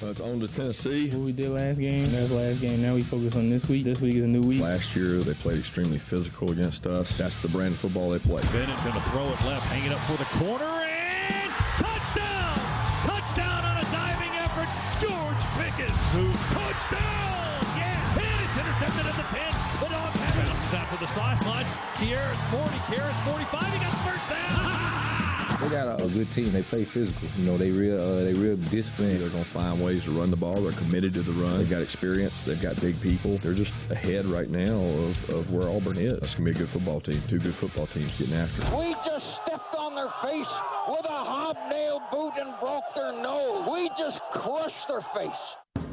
It's on to Tennessee. What we did last game, that's last game. Now we focus on this week. This week is a new week. Last year, they played extremely physical against us. That's the brand of football they play. Bennett going to throw it left, hanging up for the corner, and touchdown! Touchdown on a diving effort, George Pickens. Touchdown! Yeah, and it's intercepted at the 10. The Dogs have it. Bounces out to the sideline. Kierra's 40, Kierra's 45. He got the first down. They got a good team. They play physical. You know, they real disciplined. They're going to find ways to run the ball. They're committed to the run. They've got experience. They've got big people. They're just ahead right now of where Auburn is. It's going to be a good football team. Two good football teams getting after it. We just stepped on their face with a hobnail boot and broke their nose. We just crushed their face.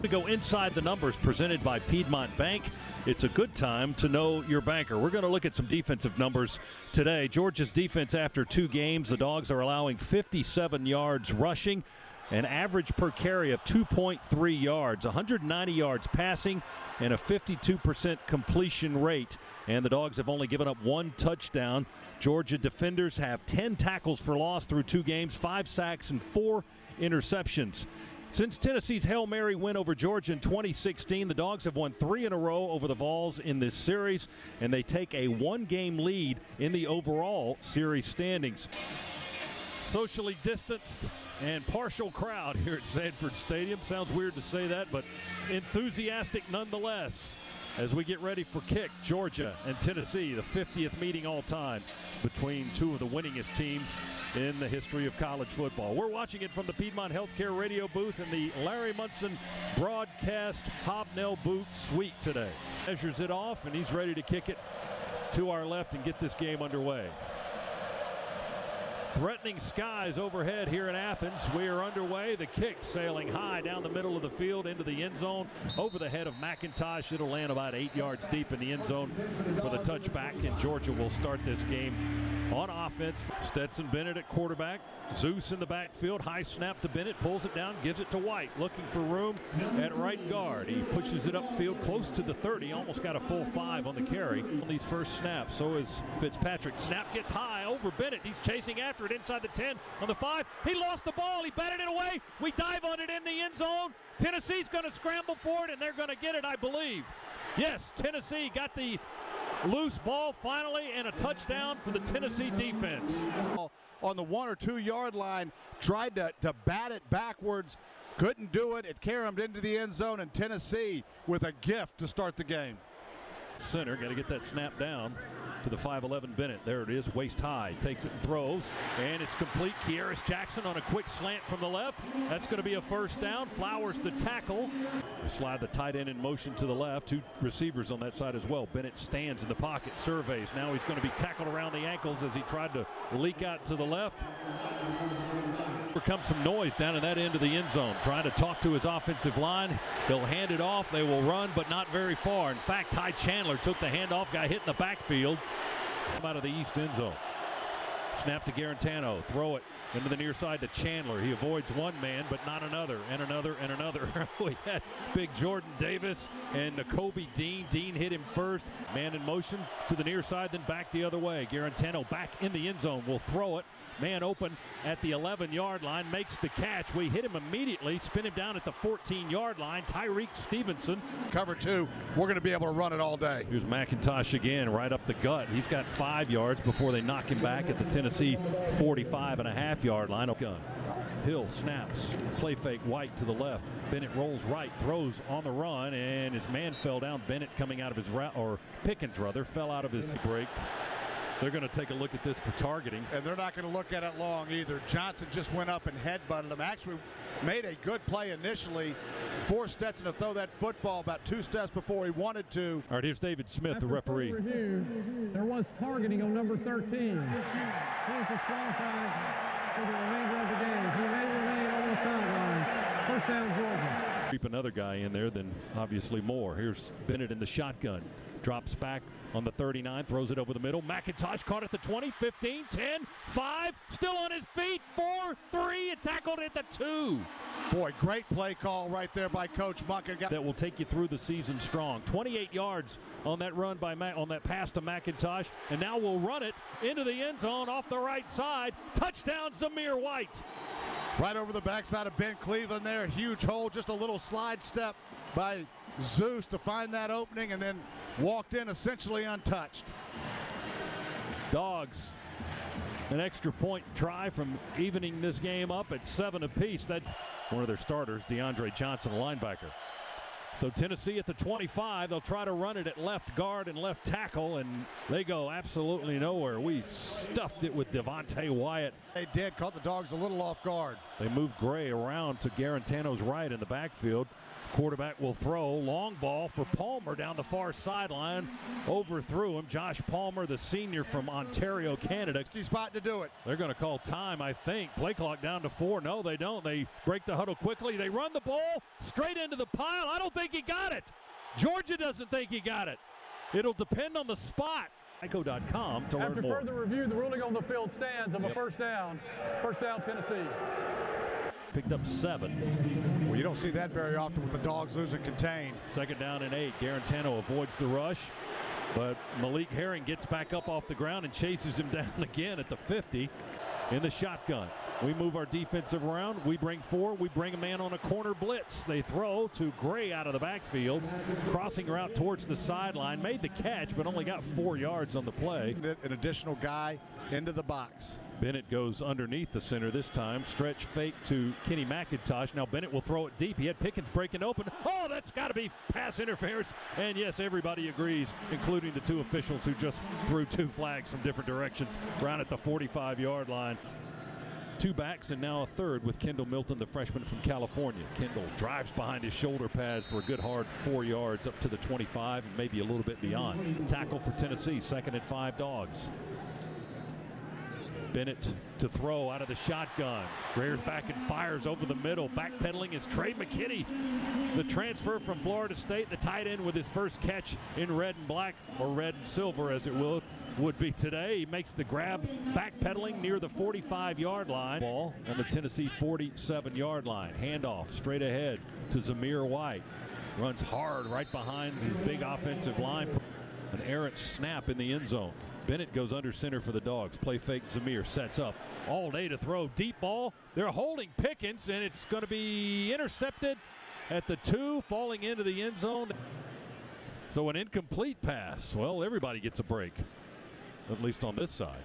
To go inside the numbers presented by Piedmont Bank. It's a good time to know your banker. We're going to look at some defensive numbers today. Georgia's defense after 2 games, the Dogs are allowing 57 yards rushing, an average per carry of 2.3 yards, 190 yards passing, and a 52% completion rate. And the Dogs have only given up 1 touchdown. Georgia defenders have 10 tackles for loss through 2 games, 5 sacks, and 4 interceptions. Since Tennessee's Hail Mary win over Georgia in 2016, the Dogs have won 3 in a row over the Vols in this series, and they take a 1-game lead in the overall series standings. Socially distanced and partial crowd here at Sanford Stadium. Sounds weird to say that, but enthusiastic nonetheless. As we get ready for kick, Georgia and Tennessee, the 50th meeting all time between 2 of the winningest teams in the history of college football. We're watching it from the Piedmont Healthcare radio booth in the Larry Munson Broadcast Hobnail Boot Suite today. Measures it off, and he's ready to kick it to our left and get this game underway. Threatening skies overhead here in Athens. We are underway. The kick sailing high down the middle of the field into the end zone over the head of McIntosh. It'll land about 8 yards deep in the end zone for the touchback, and Georgia will start this game on offense. Stetson Bennett at quarterback. Zeus in the backfield. High snap to Bennett. Pulls it down. Gives it to White. Looking for room at right guard. He pushes it upfield close to the 30. Almost got a full 5 on the carry on these first snaps. So is Fitzpatrick. Snap gets high over Bennett. He's chasing after it inside the 10 on the 5. He lost the ball. He batted it away. We dive on it in the end zone. Tennessee's going to scramble for it, and they're going to get it, I believe. Yes, Tennessee got the loose ball finally, and a touchdown for the Tennessee defense. On the 1 or 2 yard line, tried to bat it backwards, couldn't do it. It carried him into the end zone, and Tennessee with a gift to start the game. Center, got to get that snap down to the 5'11 Bennett. There it is, waist high. Takes it and throws, and it's complete. Kierra's Jackson on a quick slant from the left. That's going to be a first down. Flowers the tackle. They slide the tight end in motion to the left. 2 receivers on that side as well. Bennett stands in the pocket, surveys. Now he's going to be tackled around the ankles as he tried to leak out to the left. Here comes some noise down in that end of the end zone. Trying to talk to his offensive line. He'll hand it off. They will run, but not very far. In fact, Ty Chandler took the handoff, got hit in the backfield. Out of the east end zone. Snap to Garantano. Throw it into the near side to Chandler. He avoids one man, but not another, and another, and another. We had big Jordan Davis and Nakobe Dean. Dean hit him first. Man in motion to the near side, then back the other way. Garantano back in the end zone. Will throw it. Man open at the 11-yard line. Makes the catch. We hit him immediately. Spin him down at the 14-yard line. Tyreek Stevenson. Cover 2. We're going to be able to run it all day. Here's McIntosh again, right up the gut. He's got 5 yards before they knock him back at the Tennessee 45.5-yard line. Gun. Hill snaps. Play fake. White to the left. Bennett rolls right. Throws on the run, and his man fell down. Bennett coming out of his route, or Pickens rather, fell out of his break. They're going to take a look at this for targeting. And they're not going to look at it long either. Johnson just went up and headbutted him. Actually made a good play initially. Forced Stetson to throw that football about 2 steps before he wanted to. All right, here's David Smith, the referee. Review, there was targeting on number 13. He is disqualified for the remainder of the game. He may remain on the sideline. First down, Georgia. Keep another guy in there, then obviously more. Here's Bennett in the shotgun. Drops back on the 39, throws it over the middle. McIntosh caught at the 20, 15, 10, 5, still on his feet, 4, 3, and tackled at the 2. Boy, great play call right there by Coach Munkin. That will take you through the season strong. 28 yards on that run by on that pass to McIntosh, and now we'll run it into the end zone off the right side. Touchdown, Zamir White. Right over the backside of Ben Cleveland there. Huge hole, just a little slide step by Zeus to find that opening and then walked in essentially untouched. Dogs, an extra point try from evening this game up at 7 apiece. That's one of their starters, DeAndre Johnson, a linebacker. So Tennessee at the 25, they'll try to run it at left guard and left tackle, and they go absolutely nowhere. We stuffed it with Devontae Wyatt. They did, caught the Dogs a little off guard. They move Gray around to Garantano's right in the backfield. Quarterback will throw. Long ball for Palmer down the far sideline. Overthrew him. Josh Palmer, the senior from Ontario, Canada. Key spot to do it. They're going to call time, I think. Play clock down to 4. No, they don't. They break the huddle quickly. They run the ball straight into the pile. I don't think he got it. Georgia doesn't think he got it. It'll depend on the spot. Ico.com to learn more. After further review, the ruling on the field stands of a first down. First down, Tennessee. Picked up 7. Well, you don't see that very often with the Dogs losing contained. Second down and 8. Garantano avoids the rush, but Malik Herring gets back up off the ground and chases him down again at the 50 in the shotgun. We move our defensive around. We bring 4. We bring a man on a corner blitz. They throw to Gray out of the backfield, crossing route towards the sideline. Made the catch, but only got 4 yards on the play. An additional guy into the box. Bennett goes underneath the center this time. Stretch fake to Kenny McIntosh. Now Bennett will throw it deep. He had Pickens breaking open. Oh, that's got to be pass interference. And yes, everybody agrees, including the 2 officials who just threw 2 flags from different directions around at the 45-yard line. 2 backs and now a third with Kendall Milton, the freshman from California. Kendall drives behind his shoulder pads for a good hard 4 yards up to the 25 and maybe a little bit beyond. Tackle for Tennessee, 2nd and 5 Dogs. Bennett to throw out of the shotgun. Rears back and fires over the middle. Backpedaling is Trey McKinney, the transfer from Florida State, the tight end with his first catch in red and black, or red and silver as it would be today. He makes the grab, backpedaling near the 45-yard line. Ball on the Tennessee 47-yard line. Handoff straight ahead to Zamir White. Runs hard right behind his big offensive line. An errant snap in the end zone. Bennett goes under center for the Dogs. Play fake. Zamir sets up all day to throw. Deep ball. They're holding Pickens, and it's going to be intercepted at the 2, falling into the end zone. So an incomplete pass. Well, everybody gets a break, at least on this side.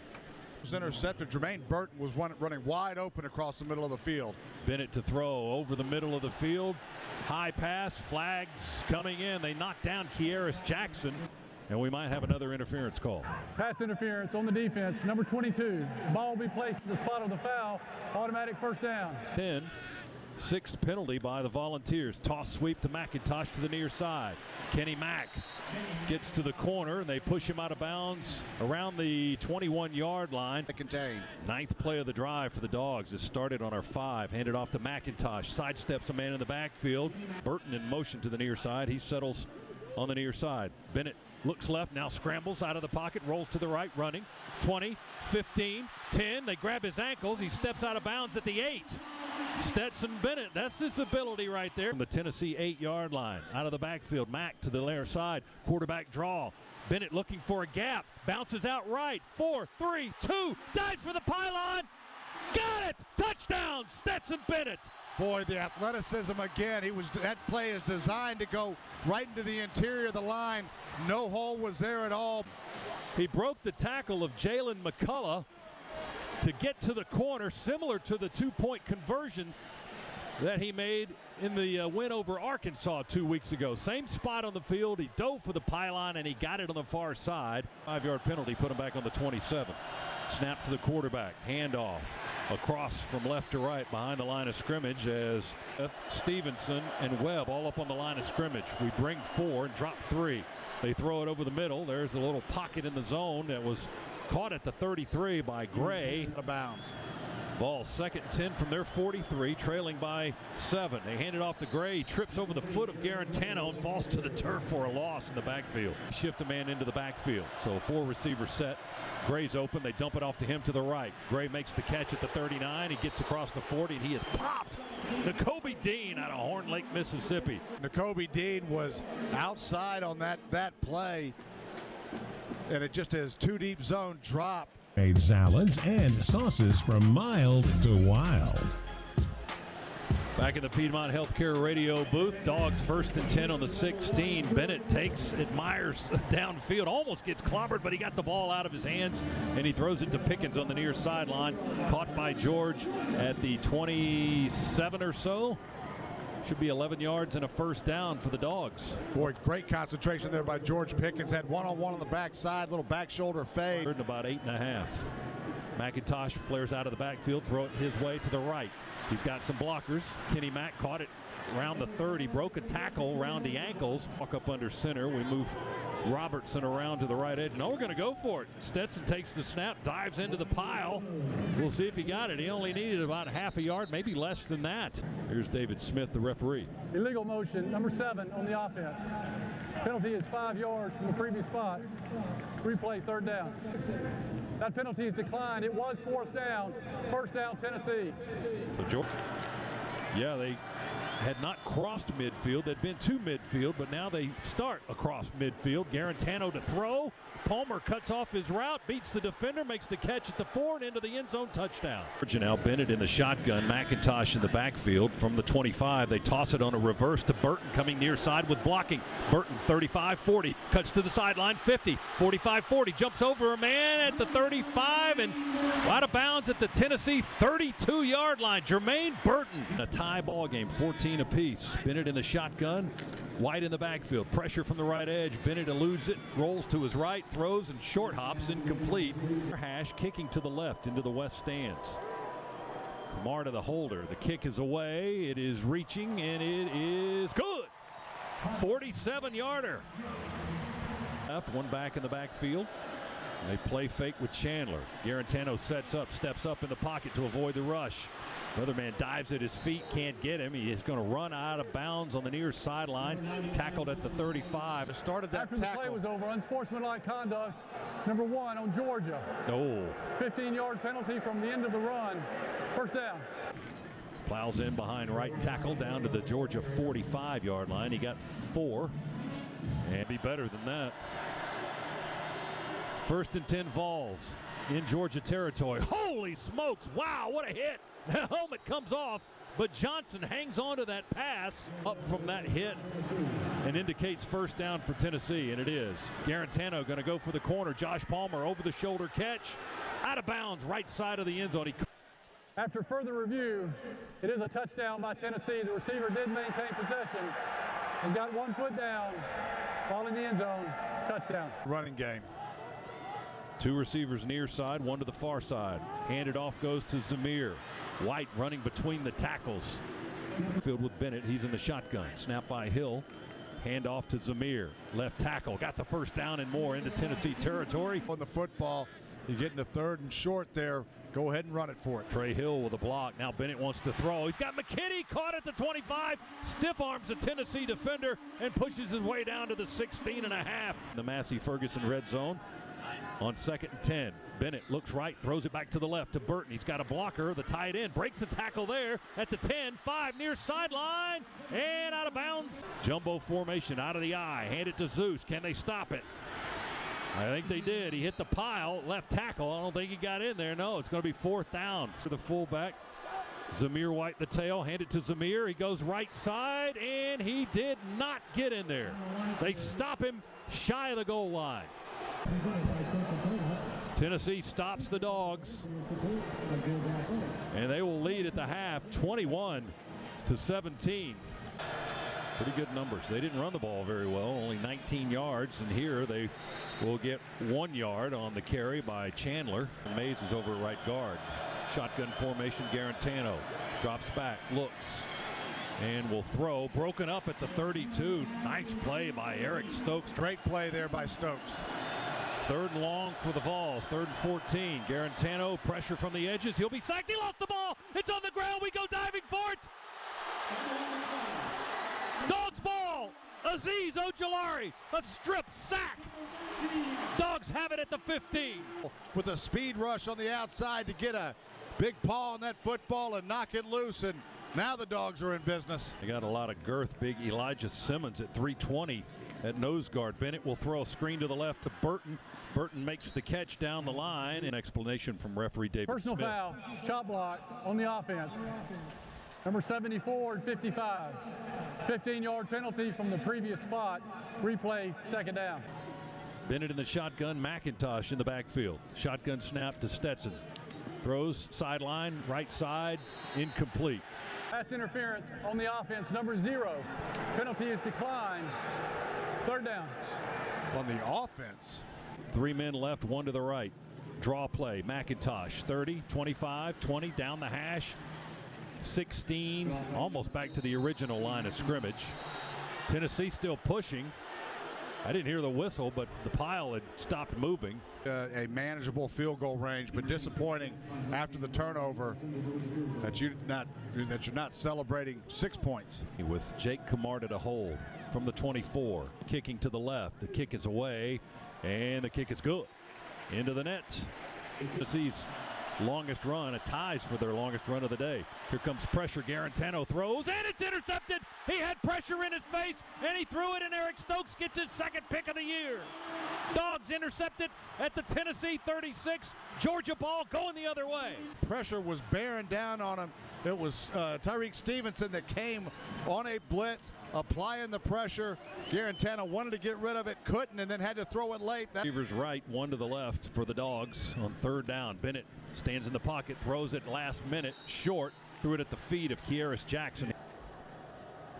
Was intercepted. Jermaine Burton was running wide open across the middle of the field. Bennett to throw over the middle of the field. High pass. Flags coming in. They knock down Kearis Jackson. And we might have another interference call. Pass interference on the defense, number 22. The ball will be placed in the spot of the foul. Automatic first down. 10. 6th penalty by the Volunteers. Toss sweep to McIntosh to the near side. Kenny Mack gets to the corner, and they push him out of bounds around the 21-yard line. Contained. 9th play of the drive for the Dogs is started on our 5. Handed off to McIntosh. Sidesteps a man in the backfield. Burton in motion to the near side. He settles on the near side. Bennett looks left, now scrambles out of the pocket, rolls to the right, running. 20, 15, 10. They grab his ankles. He steps out of bounds at the 8. Stetson Bennett, that's his ability right there. From the Tennessee 8-yard line, out of the backfield. Mack to the left side, quarterback draw. Bennett looking for a gap, bounces out right. 4, 3, 2, dives for the pylon. Got it! Touchdown, Stetson Bennett. Boy, the athleticism again. That play is designed to go right into the interior of the line. No hole was there at all. He broke the tackle of Jalen McCullough to get to the corner, similar to the 2-point conversion that he made in the win over Arkansas 2 weeks ago. Same spot on the field. He dove for the pylon, and he got it on the far side. 5-yard penalty put him back on the 27. Snap to the quarterback. Handoff across from left to right behind the line of scrimmage as Stevenson and Webb all up on the line of scrimmage. We bring 4 and drop 3. They throw it over the middle. There's a little pocket in the zone that was caught at the 33 by Gray. Out of bounds. Ball 2nd and 10 from their 43, trailing by 7. They hand it off to Gray. He trips over the foot of Garantano and falls to the turf for a loss in the backfield. Shift a man into the backfield. So 4 receivers set. Gray's open. They dump it off to him to the right. Gray makes the catch at the 39. He gets across the 40, and he is popped. Nakobe Dean out of Horn Lake, Mississippi. Nakobe Dean was outside on that play, and it just is 2 deep zone drop. Made salads and sauces from mild to wild. Back in the Piedmont Healthcare radio booth, Dogs 1st and 10 on the 16. Bennett admires downfield, almost gets clobbered, but he got the ball out of his hands, and he throws it to Pickens on the near sideline. Caught by George at the 27 or so. Should be 11 yards and a first down for the Dogs. Boy, great concentration there by George Pickens. Had one-on-one on the backside, little back shoulder fade. Third and about 8.5. McIntosh flares out of the backfield, throw it his way to the right. He's got some blockers. Kenny Mack caught it around the 30, broke a tackle around the ankles. Walk up under center. We move Robertson around to the right edge. No, we're going to go for it. Stetson takes the snap, dives into the pile. We'll see if he got it. He only needed about half a yard, maybe less than that. Here's David Smith, the referee. Illegal motion, number 7 on the offense. Penalty is 5 yards from the previous spot. Replay, 3rd down. That penalty is declined. It was 4th down. 1st down, Tennessee. So George, yeah, they had not crossed midfield. They'd been to midfield, but now they start across midfield. Garantano to throw. Palmer cuts off his route, beats the defender, makes the catch at the 4 and into the end zone, touchdown. Now Bennett in the shotgun, McIntosh in the backfield from the 25. They toss it on a reverse to Burton coming near side with blocking. Burton 35-40, cuts to the sideline 50, 45-40, jumps over a man at the 35 and out of bounds at the Tennessee 32-yard line. Jermaine Burton. A tie ball game, 14 apiece. Bennett in the shotgun. White in the backfield, pressure from the right edge. Bennett eludes it, rolls to his right, throws and short hops, incomplete. Hash kicking to the left into the west stands. Kamar to the holder. The kick is away. It is reaching and it is good. 47-yarder. Left, one back in the backfield. They play fake with Chandler. Garantano steps up in the pocket to avoid the rush. Another man dives at his feet, can't get him. He is going to run out of bounds on the near sideline. Tackled at the 35. Started that After tackle. The play was over, unsportsmanlike conduct, number 1 on Georgia. Oh. 15-yard penalty from the end of the run. 1st down. Plows in behind right tackle down to the Georgia 45-yard line. He got 4. And be better than that. 1st and 10 Vols in Georgia territory. Holy smokes, wow, what a hit. The helmet comes off, but Johnson hangs on to that pass up from that hit and indicates 1st down for Tennessee, and it is. Garantano going to go for the corner. Josh Palmer over the shoulder catch. Out of bounds, right side of the end zone. After further review, it is a touchdown by Tennessee. The receiver did maintain possession and got 1 foot down, ball in the end zone, touchdown. Running game. 2 receivers near side, 1 to the far side. Handed off goes to Zamir. White running between the tackles. Field with Bennett, he's in the shotgun. Snap by Hill. Hand off to Zamir. Left tackle, got the 1st down and more into Tennessee territory. On the football, you get into 3rd and short there. Go ahead and run it for it. Trey Hill with a block. Now Bennett wants to throw. He's got McKinney caught at the 25. Stiff arms a Tennessee defender and pushes his way down to the 16.5. The Massey Ferguson red zone. On 2nd and 10, Bennett looks right, throws it back to the left to Burton. He's got a blocker, the tight end, breaks the tackle there at the 10, 5 near sideline, and out of bounds. Jumbo formation out of the eye, hand it to Zeus. Can they stop it? I think they did. He hit the pile, left tackle. I don't think he got in there. No, it's going to be 4th down. To the fullback, Zamir White the tail, hand it to Zamir. He goes right side, and he did not get in there. They stop him shy of the goal line. Tennessee stops the Dogs, and they will lead at the half 21-17. Pretty good numbers. They didn't run the ball very well, only 19 yards, and here they will get 1 yard on the carry by Chandler. Mays is over at right guard. Shotgun formation, Garantano drops back, looks, and will throw. Broken up at the 32. Nice play by Eric Stokes. Great play there by Stokes. 3rd and long for the Vols. 3rd and 14. Garantano, pressure from the edges. He'll be sacked. He lost the ball. It's on the ground. We go diving for it. Dogs ball. Azeez Ojulari, a strip sack. Dogs have it at the 15. With a speed rush on the outside to get a big paw on that football and knock it loose, and now the Dogs are in business. They got a lot of girth. Big Elijah Simmons at 320 at nose guard. Bennett will throw a screen to the left to Burton. Burton makes the catch down the line. An explanation from referee David Personal Smith. foul, chop block on the offense. Number 74 and 55. 15-yard penalty from the previous spot. Replay, second down. Bennett in the shotgun, McIntosh in the backfield. Shotgun snap to Stetson. Throws sideline, right side, incomplete. Pass interference on the offense, number 0. Penalty is declined. Third down. On the offense. 3 men left, 1 to the right. Draw play, McIntosh, 30, 25, 20, down the hash. 16, almost back to the original line of scrimmage. Tennessee still pushing. I didn't hear the whistle, but the pile had stopped moving. A manageable field goal range, but disappointing after the turnover that you're not celebrating 6 points. With Jake Camarda to hold from the 24, kicking to the left. The kick is away, and the kick is good. Into the net. Tennessee's longest run, a ties for their longest run of the day. Here comes pressure. Garantano throws, and it's intercepted. He had pressure in his face, and he threw it, and Eric Stokes gets his second pick of the year. Dogs intercepted at the Tennessee 36. Georgia ball going the other way. Pressure was bearing down on him. It was Tyreek Stevenson that came on a blitz, applying the pressure. Garantano wanted to get rid of it, couldn't, and then had to throw it late. Receivers right, 1 to the left for the Dogs on third down. Bennett stands in the pocket, throws it last minute, short, threw it at the feet of Kearis Jackson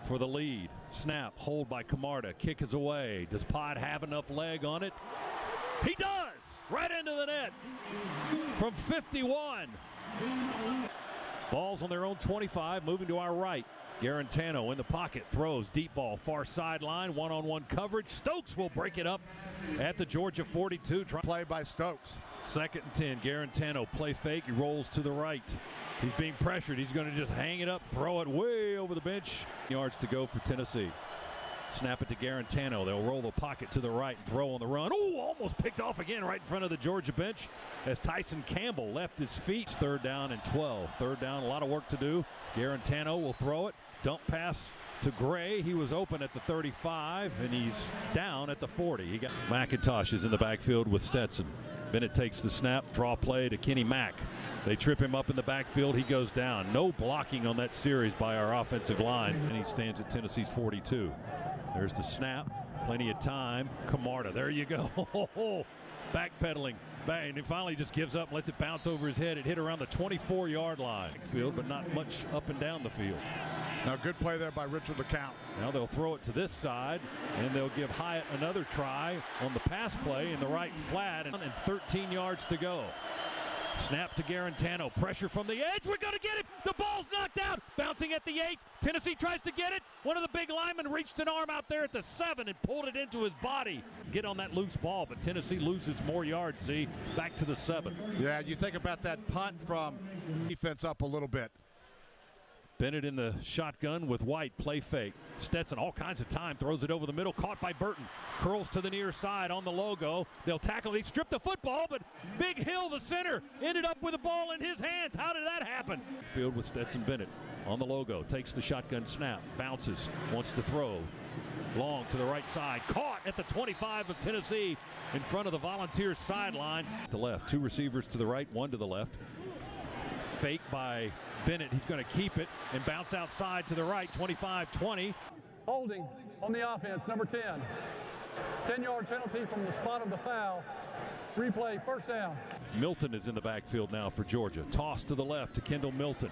for the lead. Snap, hold by Camarda, kick is away. Does Pod have enough leg on it? He does! Right into the net from 51. Ball's on their own 25, moving to our right. Garantano in the pocket, throws deep ball, far sideline, one-on-one coverage. Stokes will break it up at the Georgia 42. Play by Stokes. 2nd and 10, Garantano, play fake, he rolls to the right. He's being pressured, he's going to just hang it up, throw it way over the bench. Yards to go for Tennessee. Snap it to Garantano. They'll roll the pocket to the right and throw on the run. Oh, almost picked off again right in front of the Georgia bench as Tyson Campbell left his feet. 3rd down and 12. 3rd down, a lot of work to do. Garantano will throw it. Dump pass to Gray. He was open at the 35, and he's down at the 40. McIntosh is in the backfield with Stetson. Bennett takes the snap, draw play to Kenny Mack. They trip him up in the backfield. He goes down. No blocking on that series by our offensive line, and he stands at Tennessee's 42. There's the snap. Plenty of time. Camarda, there you go. Backpedaling. Bang, and he finally just gives up and lets it bounce over his head. It hit around the 24-yard line. Field, but not much up and down the field. Now, good play there by Richard LeCount. Now they'll throw it to this side, and they'll give Hyatt another try on the pass play in the right flat, and 13 yards to go. Snap to Garantano. Pressure from the edge. We're going to get it. The ball's knocked out. Bouncing at the 8. Tennessee tries to get it. One of the big linemen reached an arm out there at the 7 and pulled it into his body. Get on that loose ball, but Tennessee loses more yards. See, back to the 7. Yeah, you think about that punt from defense up a little bit. Bennett in the shotgun with White, play fake. Stetson, all kinds of time, throws it over the middle, caught by Burton. Curls to the near side on the logo. They'll tackle, they strip the football, but Big Hill, the center, ended up with the ball in his hands. How did that happen? Field with Stetson Bennett on the logo, takes the shotgun snap, bounces, wants to throw. Long to the right side, caught at the 25 of Tennessee in front of the Volunteers sideline. To the left, 2 receivers to the right, 1 to the left. Fake by Bennett. He's going to keep it and bounce outside to the right, 25-20. Holding on the offense, number 10. 10-yard penalty from the spot of the foul. Replay, first down. Milton is in the backfield now for Georgia. Toss to the left to Kendall Milton.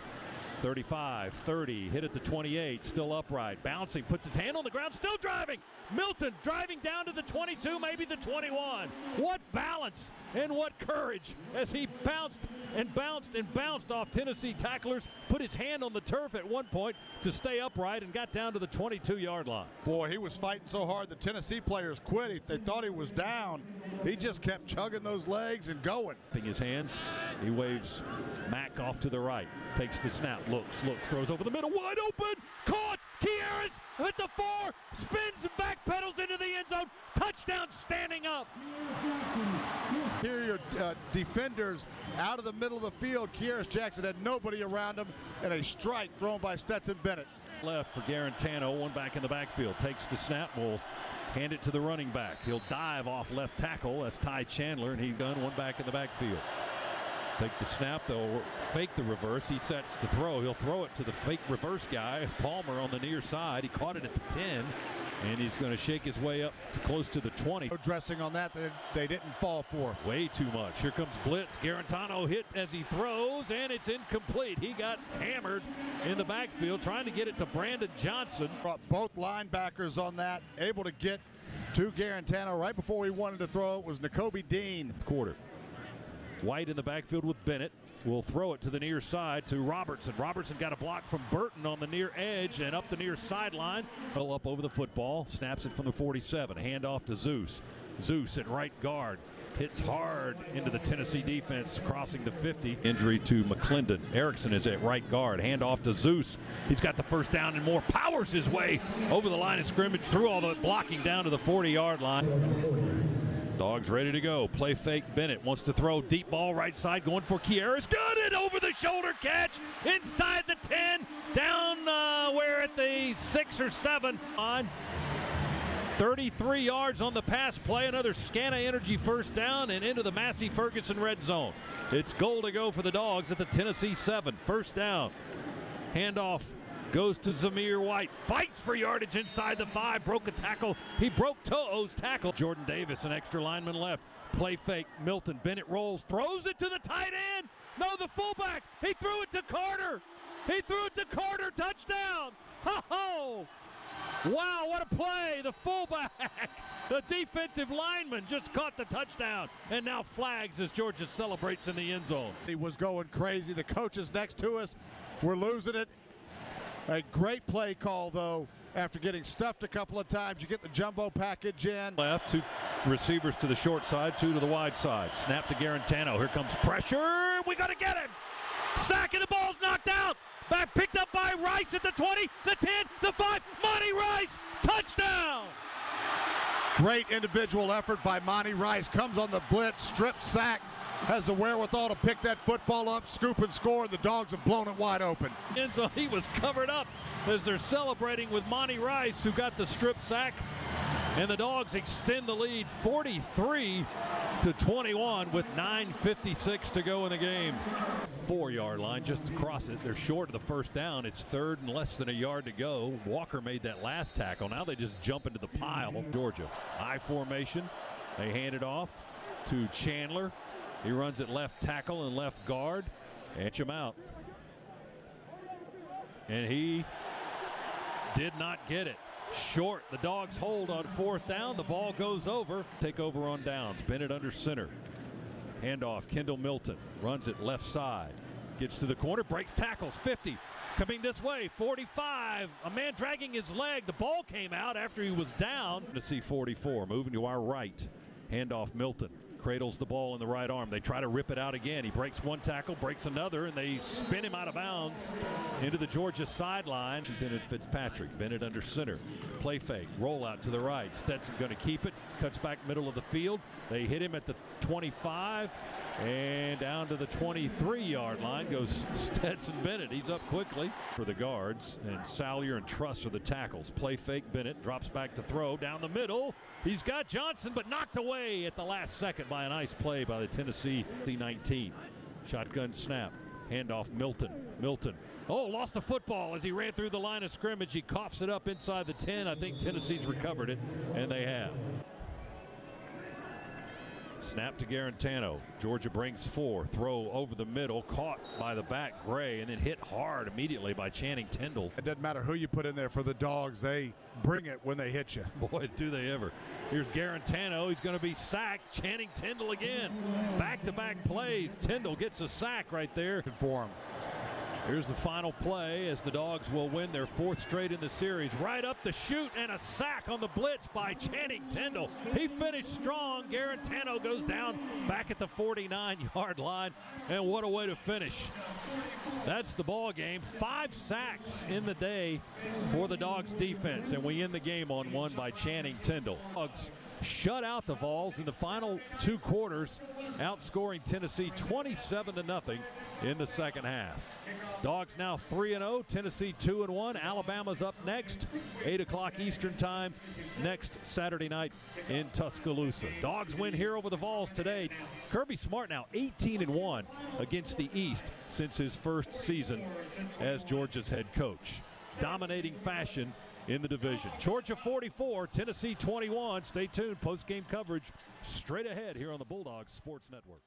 35, 30, hit at the 28, still upright, bouncing, puts his hand on the ground, still driving. Milton driving down to the 22, maybe the 21. What balance and what courage as he bounced and bounced and bounced off Tennessee tacklers, put his hand on the turf at one point to stay upright and got down to the 22-yard line. Boy, he was fighting so hard the Tennessee players quit. They thought he was down. He just kept chugging those legs and going. His hands, he waves Mack off to the right, takes the snap, looks, throws over the middle, wide open, caught, Kearis at the 4, spins and backpedals into the end zone, touchdown standing up. Interior defenders out of the middle of the field. Kearis Jackson had nobody around him, and a strike thrown by Stetson Bennett. Left for Garantano, one back in the backfield, takes the snap, will hand it to the running back. He'll dive off left tackle, that's Ty Chandler, and he's done one back in the backfield. Take the snap, they'll fake the reverse. He sets to throw. He'll throw it to the fake reverse guy, Palmer, on the near side. He caught it at the 10, and he's going to shake his way up to close to the 20. Dressing on that they didn't fall for. Way too much. Here comes blitz. Garantano hit as he throws, and it's incomplete. He got hammered in the backfield trying to get it to Brandon Johnson. Brought both linebackers on that, able to get to Garantano right before he wanted to throw. It was N'Kobe Dean. Quarter. White in the backfield with Bennett. Will throw it to the near side to Robertson. Robertson got a block from Burton on the near edge and up the near sideline. Fell up over the football. Snaps it from the 47. Handoff to Zeus. Zeus at right guard. Hits hard into the Tennessee defense, crossing the 50. Injury to McClendon. Erickson is at right guard. Handoff to Zeus. He's got the first down and more. Powers his way over the line of scrimmage, through all the blocking down to the 40-yard line. Dogs ready to go. Play fake. Bennett wants to throw. Deep ball right side, going for Kieris. Got it over the shoulder catch inside the 10. Down where at the 6 or 7 on. 33 yards on the pass play. Another Scana Energy first down and into the Massey Ferguson red zone. It's goal to go for the Dogs at the Tennessee 7. First down. Handoff goes to Zamir White. Fights for yardage inside the 5. Broke a tackle. He broke To'o's tackle. Jordan Davis, an extra lineman left. Play fake. Milton. Bennett rolls. Throws it to the tight end. No, the fullback. He threw it to Carter. He threw it to Carter. Touchdown. Ho-ho. Wow, what a play. The fullback. The defensive lineman just caught the touchdown. And now flags as Georgia celebrates in the end zone. He was going crazy. The coaches next to us were losing it. A great play call, though. After getting stuffed a couple of times, you get the jumbo package in. Left, 2 receivers to the short side, 2 to the wide side. Snap to Garantano. Here comes pressure. We got to get him. Sack, and the ball's knocked out. Back picked up by Rice at the 20, the 10, the 5. Monty Rice, touchdown. Great individual effort by Monty Rice. Comes on the blitz, strip sack. Has the wherewithal to pick that football up, scoop and score. The Dogs have blown it wide open. And so he was covered up as they're celebrating with Monty Rice, who got the strip sack. And the Dogs extend the lead 43-21 with 9:56 to go in the game. 4-yard line just across it. They're short of the first down. It's 3rd and less than a yard to go. Walker made that last tackle. Now they just jump into the pile. Georgia, I formation. They hand it off to Chandler. He runs at left tackle and left guard. Edge him out. And he did not get it. Short. The Dogs hold on 4th down. The ball goes over. Take over on downs. Bennett under center. Handoff. Kendall Milton runs it left side. Gets to the corner. Breaks tackles. 50. Coming this way. 45. A man dragging his leg. The ball came out after he was down. To see 44 moving to our right. Handoff Milton. Cradles the ball in the right arm. They try to rip it out again. He breaks one tackle, breaks another, and they spin him out of bounds into the Georgia sideline. Lieutenant Fitzpatrick. Bennett under center. Play fake. Roll out to the right. Stetson going to keep it. Cuts back middle of the field. They hit him at the 25. And down to the 23-yard line goes Stetson Bennett. He's up quickly for the guards. And Salyer and Truss are the tackles. Play fake. Bennett drops back to throw. Down the middle. He's got Johnson, but knocked away at the last second by a nice play by the Tennessee C-19. Shotgun snap. Handoff Milton. Milton. Oh, lost the football as he ran through the line of scrimmage. He coughs it up inside the 10. I think Tennessee's recovered it, and they have. Snap to Garantano. Georgia brings 4. Throw over the middle. Caught by the back, Gray, and then hit hard immediately by Channing Tindall. It doesn't matter who you put in there for the Dogs. They bring it when they hit you. Boy, do they ever. Here's Garantano. He's going to be sacked. Channing Tindall again. Back-to-back plays. Tindall gets a sack right there. For him. Here's the final play as the Dogs will win their 4th straight in the series. Right up the chute and a sack on the blitz by Channing Tindall. He finished strong. Garantano goes down back at the 49-yard line. And what a way to finish. That's the ball game. 5 sacks in the day for the Dogs defense. And we end the game on one by Channing Tindall. Dogs shut out the Vols in the final 2 quarters, outscoring Tennessee 27-0 in the second half. Dogs now 3-0, Tennessee 2-1. Alabama's up next, 8 o'clock Eastern time, next Saturday night in Tuscaloosa. Dogs win here over the Vols today. Kirby Smart now 18-1 against the East since his first season as Georgia's head coach. Dominating fashion in the division. Georgia 44, Tennessee 21. Stay tuned, post-game coverage straight ahead here on the Bulldogs Sports Network.